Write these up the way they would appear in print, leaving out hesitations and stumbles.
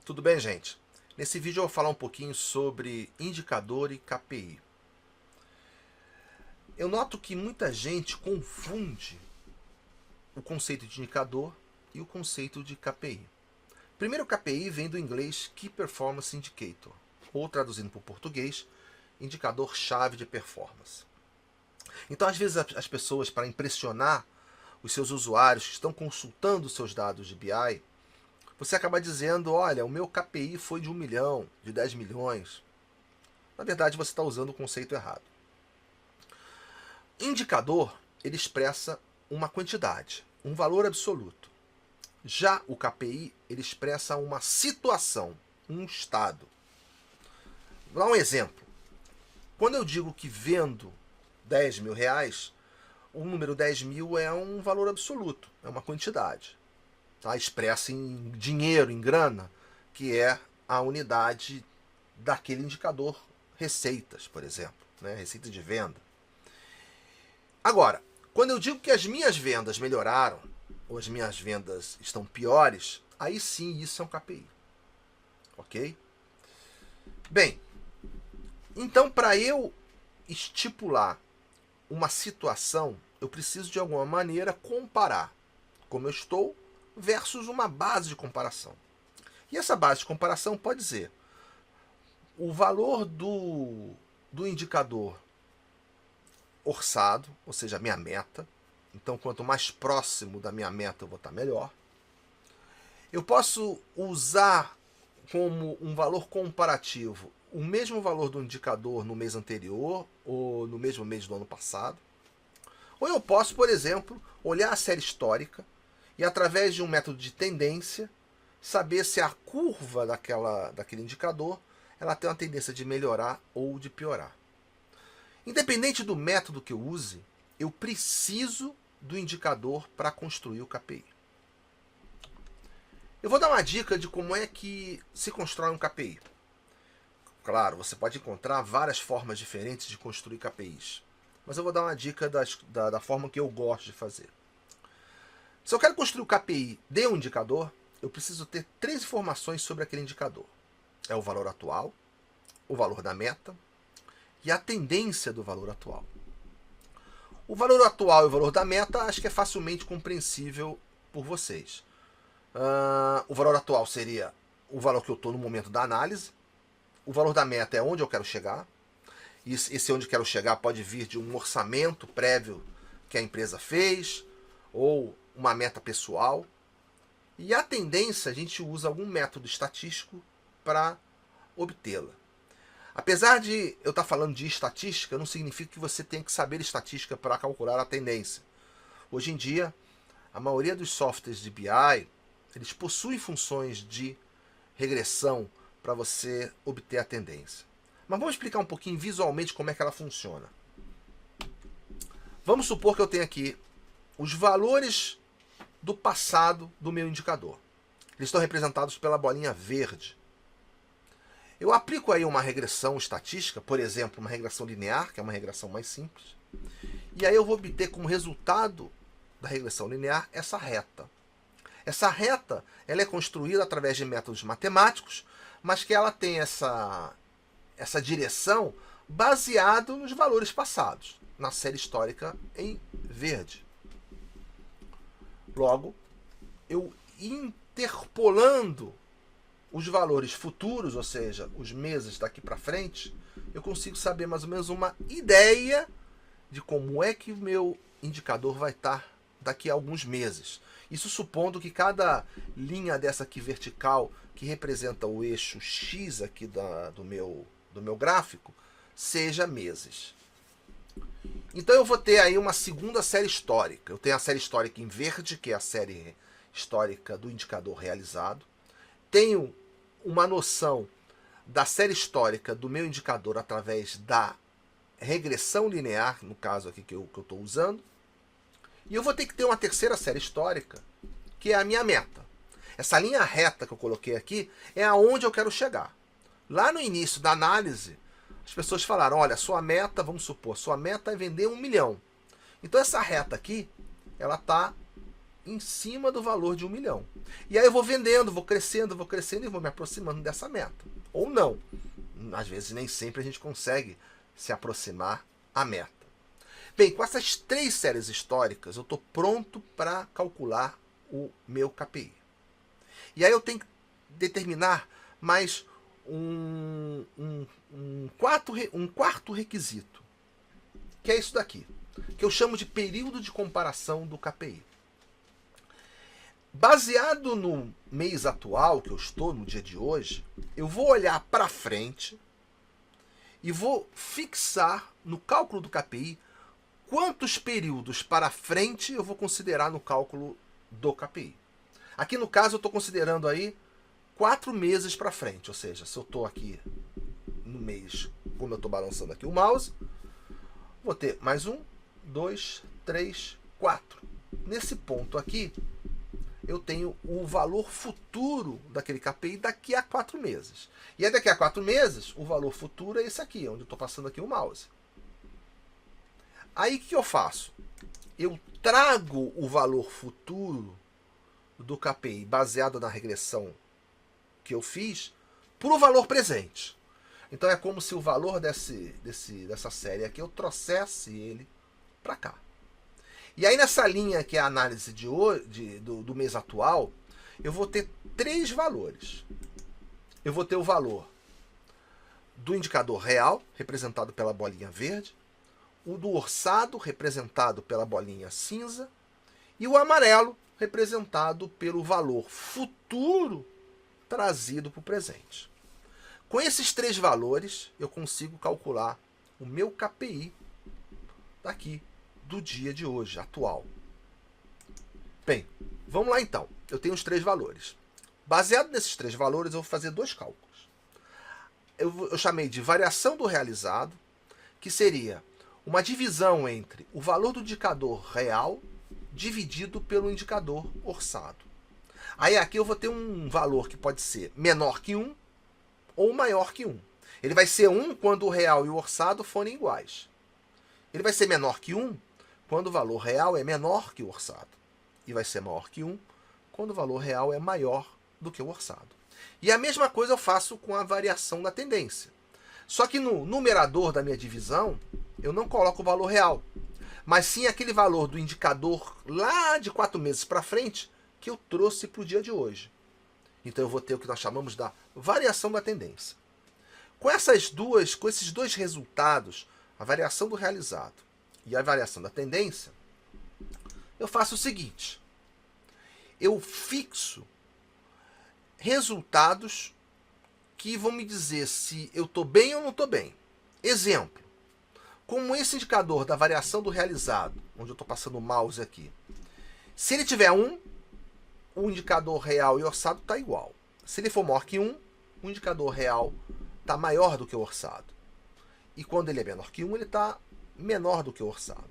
Tudo bem, gente? Nesse vídeo eu vou falar um pouquinho sobre indicador e KPI. Eu noto que muita gente confunde o conceito de indicador e o conceito de KPI. Primeiro, o KPI vem do inglês Key Performance Indicator, ou traduzindo para o português, indicador-chave de performance. Então, às vezes, as pessoas, para impressionar os seus usuários que estão consultando os seus dados de BI, você acaba dizendo, olha, o meu KPI foi de 1 milhão, de 10 milhões. Na verdade, você está usando o conceito errado. Indicador, ele expressa uma quantidade, um valor absoluto. Já o KPI, ele expressa uma situação, um estado. Vou dar um exemplo. Quando eu digo que vendo 10 mil reais, o número 10 mil é um valor absoluto, é uma quantidade. Tá? Expressa em dinheiro, em grana, que é a unidade daquele indicador receitas, por exemplo, né? Receita de venda. Agora, quando eu digo que as minhas vendas melhoraram, ou as minhas vendas estão piores, aí sim isso é um KPI. Ok? Bem, então para eu estipular uma situação, eu preciso de alguma maneira comparar como eu estou versus uma base de comparação. E essa base de comparação pode ser o valor do indicador orçado, ou seja, a minha meta. Então, quanto mais próximo da minha meta eu vou estar melhor. Eu posso usar como um valor comparativo o mesmo valor do indicador no mês anterior ou no mesmo mês do ano passado. Ou eu posso, por exemplo, olhar a série histórica e, através de um método de tendência, saber se a curva daquele indicador ela tem uma tendência de melhorar ou de piorar. Independente do método que eu use, eu preciso do indicador para construir o KPI. Eu vou dar uma dica de como é que se constrói um KPI. Claro, você pode encontrar várias formas diferentes de construir KPIs, mas eu vou dar uma dica da forma que eu gosto de fazer. Se eu quero construir o KPI de um indicador, eu preciso ter 3 informações sobre aquele indicador. É o valor atual, o valor da meta e a tendência do valor atual. O valor atual e o valor da meta acho que é facilmente compreensível por vocês. O valor atual seria o valor que eu estou no momento da análise. O valor da meta é onde eu quero chegar. Esse onde eu quero chegar pode vir de um orçamento prévio que a empresa fez, ou uma meta pessoal. E a tendência, a gente usa algum método estatístico para obtê-la. Apesar de eu estar falando de estatística, não significa que você tem que saber estatística para calcular a tendência. Hoje em dia, a maioria dos softwares de BI, eles possuem funções de regressão para você obter a tendência. Mas vamos explicar um pouquinho visualmente como é que ela funciona. Vamos supor que eu tenho aqui os valores do passado do meu indicador. Eles estão representados pela bolinha verde. Eu aplico aí uma regressão estatística, por exemplo, uma regressão linear, que é uma regressão mais simples. E aí eu vou obter como resultado da regressão linear essa reta. Essa reta ela é construída através de métodos matemáticos, mas que ela tem essa direção baseado nos valores passados, na série histórica em verde. Logo, eu interpolando os valores futuros, ou seja, os meses daqui para frente, eu consigo saber mais ou menos uma ideia de como é que o meu indicador vai estar daqui a alguns meses. Isso supondo que cada linha dessa aqui vertical, que representa o eixo X aqui do meu gráfico, seja meses. Então eu vou ter aí uma segunda série histórica. Eu tenho a série histórica em verde, que é a série histórica do indicador realizado. Tenho uma noção da série histórica do meu indicador através da regressão linear, no caso aqui que eu estou usando. E eu vou ter que ter uma terceira série histórica, que é a minha meta. Essa linha reta que eu coloquei aqui é aonde eu quero chegar. Lá no início da análise, as pessoas falaram, olha, sua meta, vamos supor, sua meta é vender 1 milhão. Então essa reta aqui, ela está em cima do valor de 1 milhão. E aí eu vou vendendo, vou crescendo e vou me aproximando dessa meta. Ou não. Às vezes nem sempre a gente consegue se aproximar à meta. Bem, com essas 3 séries históricas, eu estou pronto para calcular o meu KPI. E aí eu tenho que determinar mais um quarto requisito, que é isso daqui, que eu chamo de período de comparação do KPI. Baseado no mês atual que eu estou, no dia de hoje, eu vou olhar para frente e vou fixar no cálculo do KPI quantos períodos para frente eu vou considerar no cálculo do KPI. Aqui no caso eu estou considerando aí 4 meses para frente, ou seja, se eu estou aqui no mês, como eu estou balançando aqui o mouse, vou ter mais 1, 2, 3, 4. Nesse ponto aqui, eu tenho o valor futuro daquele KPI daqui a 4 meses. E aí daqui a 4 meses, o valor futuro é esse aqui, onde eu estou passando aqui o mouse. Aí o que eu faço? Eu trago o valor futuro do KPI baseado na regressão que eu fiz para o valor presente. Então é como se o valor dessa série aqui eu trouxesse ele para cá. E aí nessa linha que é a análise do mês atual, eu vou ter 3 valores. Eu vou ter o valor do indicador real, representado pela bolinha verde, o do orçado, representado pela bolinha cinza, e o amarelo, representado pelo valor futuro trazido para o presente. Com esses 3 valores, eu consigo calcular o meu KPI daqui do dia de hoje, atual. Bem, vamos lá então. Eu tenho os 3 valores. Baseado nesses 3 valores, eu vou fazer 2 cálculos. Eu chamei de variação do realizado, que seria uma divisão entre o valor do indicador real dividido pelo indicador orçado. Aí aqui eu vou ter um valor que pode ser menor que 1 ou maior que 1. Ele vai ser 1 quando o real e o orçado forem iguais. Ele vai ser menor que 1 quando o valor real é menor que o orçado. E vai ser maior que 1 quando o valor real é maior do que o orçado. E a mesma coisa eu faço com a variação da tendência. Só que no numerador da minha divisão, eu não coloco o valor real, mas sim aquele valor do indicador lá de 4 meses para frente que eu trouxe para o dia de hoje. Então eu vou ter o que nós chamamos da variação da tendência. Com esses 2 resultados, a variação do realizado e a variação da tendência, eu faço o seguinte: eu fixo resultados que vão me dizer se eu estou bem ou não estou bem. Exemplo, como esse indicador da variação do realizado, onde eu estou passando o mouse aqui, se ele tiver 1, o indicador real e orçado está igual. Se ele for maior que 1, o indicador real está maior do que o orçado. E quando ele é menor que 1, ele está menor do que o orçado.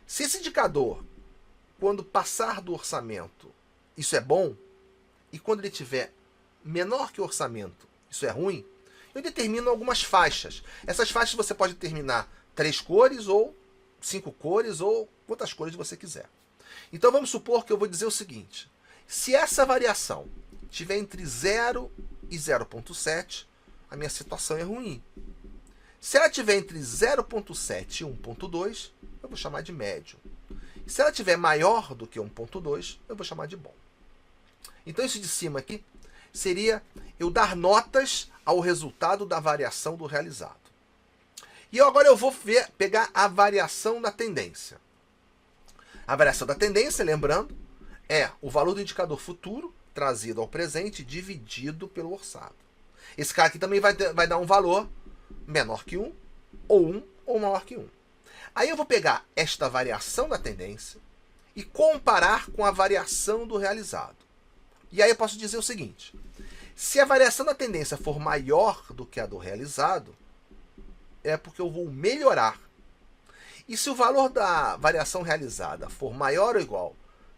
Se esse indicador, quando passar do orçamento, isso é bom, e quando ele tiver menor que o orçamento, isso é ruim, eu determino algumas faixas. Essas faixas você pode determinar 3 cores ou 5 cores ou quantas cores você quiser. Então vamos supor que eu vou dizer o seguinte: se essa variação estiver entre 0 e 0,7, a minha situação é ruim. Se ela estiver entre 0,7 e 1,2, eu vou chamar de médio. E se ela estiver maior do que 1,2, eu vou chamar de bom. Então isso de cima aqui seria eu dar notas ao resultado da variação do realizado. E agora eu vou pegar a variação da tendência. A variação da tendência, lembrando, é o valor do indicador futuro trazido ao presente dividido pelo orçado. Esse cara aqui também vai dar um valor menor que 1 ou maior que 1. Aí eu vou pegar esta variação da tendência e comparar com a variação do realizado. E aí eu posso dizer o seguinte: se a variação da tendência for maior do que a do realizado, é porque eu vou melhorar. E se o valor da variação realizada for maior ou igual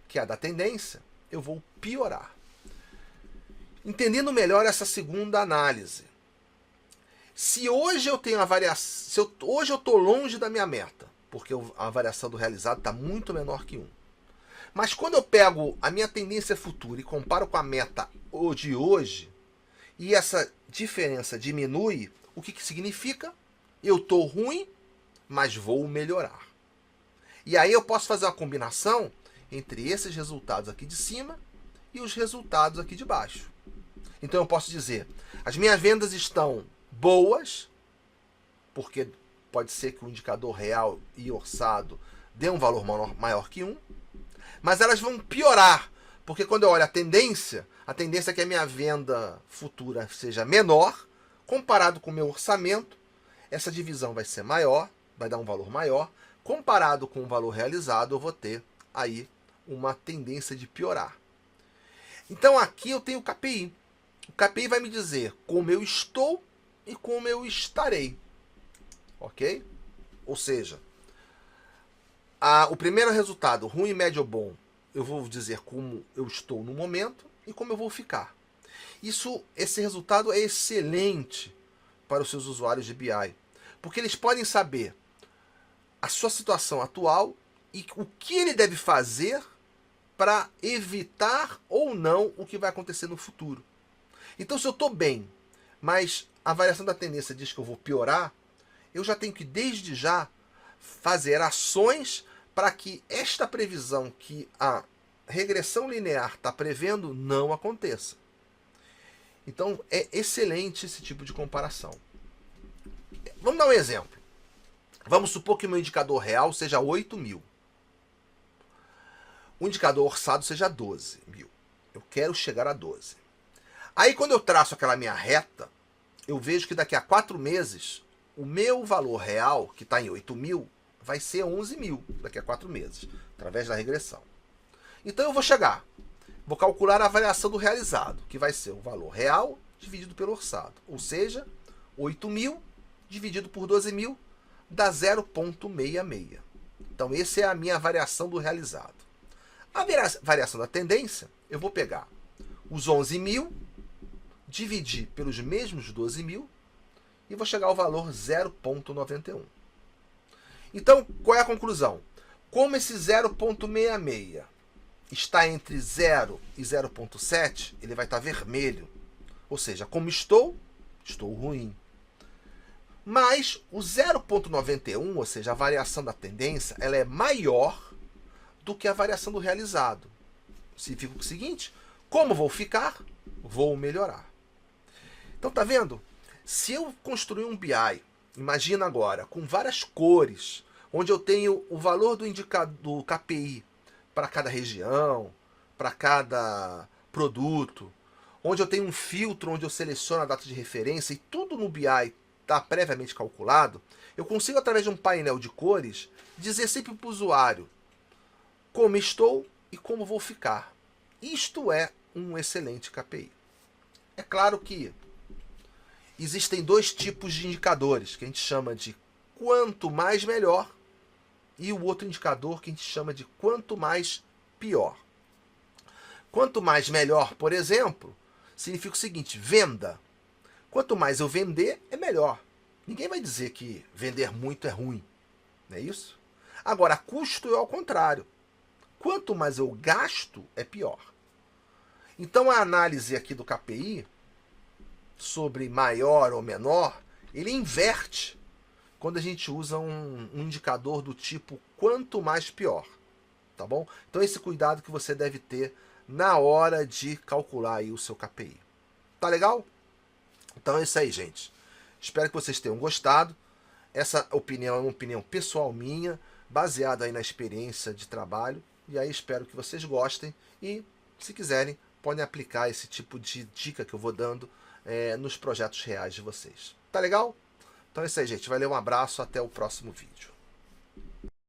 que a da tendência, eu vou piorar. Entendendo melhor essa segunda análise, se hoje eu tenho a variação, hoje eu estou longe da minha meta, porque a variação do realizado está muito menor que 1. Mas quando eu pego a minha tendência futura e comparo com a meta de hoje, e essa diferença diminui, o que significa? Eu estou ruim, mas vou melhorar. E aí eu posso fazer uma combinação entre esses resultados aqui de cima e os resultados aqui de baixo. Então eu posso dizer, as minhas vendas estão boas, porque pode ser que o indicador real e orçado dê um valor maior que 1, mas elas vão piorar, porque quando eu olho a tendência é que a minha venda futura seja menor, comparado com o meu orçamento, essa divisão vai ser maior, vai dar um valor maior, comparado com o valor realizado, eu vou ter aí uma tendência de piorar. Então aqui eu tenho o KPI. O KPI vai me dizer como eu estou e como eu estarei. Ok? Ou seja, o primeiro resultado, ruim, médio ou bom, eu vou dizer como eu estou no momento e como eu vou ficar. Esse resultado é excelente para os seus usuários de BI, porque eles podem saber a sua situação atual e o que ele deve fazer para evitar ou não o que vai acontecer no futuro. Então, se eu estou bem, mas a variação da tendência diz que eu vou piorar, eu já tenho que, desde já, fazer ações para que esta previsão que a regressão linear está prevendo não aconteça. Então, é excelente esse tipo de comparação. Vamos dar um exemplo. Vamos supor que o meu indicador real seja 8.000. O indicador orçado seja 12.000. Eu quero chegar a 12. Aí, quando eu traço aquela minha reta, eu vejo que daqui a 4 meses, o meu valor real, que está em 8.000, vai ser 11.000 daqui a 4 meses, através da regressão. Então, eu vou calcular a variação do realizado, que vai ser o valor real dividido pelo orçado. Ou seja, 8.000 dividido por 12.000 dá 0,66. Então, essa é a minha variação do realizado. A variação da tendência, eu vou pegar os 11.000, dividir pelos mesmos 12.000 e vou chegar ao valor 0,91. Então, qual é a conclusão? Como esse 0,66 está entre 0 e 0,7, ele vai estar vermelho. Ou seja, como estou ruim. Mas o 0,91, ou seja, a variação da tendência, ela é maior do que a variação do realizado. Significa o seguinte, como vou ficar? Vou melhorar. Então, tá vendo? Se eu construir um BI, imagina agora, com várias cores, onde eu tenho o valor do indicador KPI para cada região, para cada produto, onde eu tenho um filtro onde eu seleciono a data de referência e tudo no BI está previamente calculado, eu consigo, através de um painel de cores, dizer sempre para o usuário como estou e como vou ficar. Isto é um excelente KPI. É claro que existem dois tipos de indicadores, que a gente chama de quanto mais melhor, e o outro indicador que a gente chama de quanto mais pior. Quanto mais melhor, por exemplo, significa o seguinte, venda. Quanto mais eu vender, é melhor. Ninguém vai dizer que vender muito é ruim, não é isso? Agora, custo é ao contrário. Quanto mais eu gasto, é pior. Então, a análise aqui do KPI, sobre maior ou menor, ele inverte quando a gente usa um indicador do tipo quanto mais pior, tá bom? Então esse cuidado que você deve ter na hora de calcular aí o seu KPI. Tá legal? Então é isso aí, gente. Espero que vocês tenham gostado. Essa opinião é uma opinião pessoal minha, baseada aí na experiência de trabalho, e aí espero que vocês gostem e, se quiserem, podem aplicar esse tipo de dica que eu vou dando nos projetos reais de vocês. Tá legal? Então é isso aí, gente. Valeu, um abraço, até o próximo vídeo.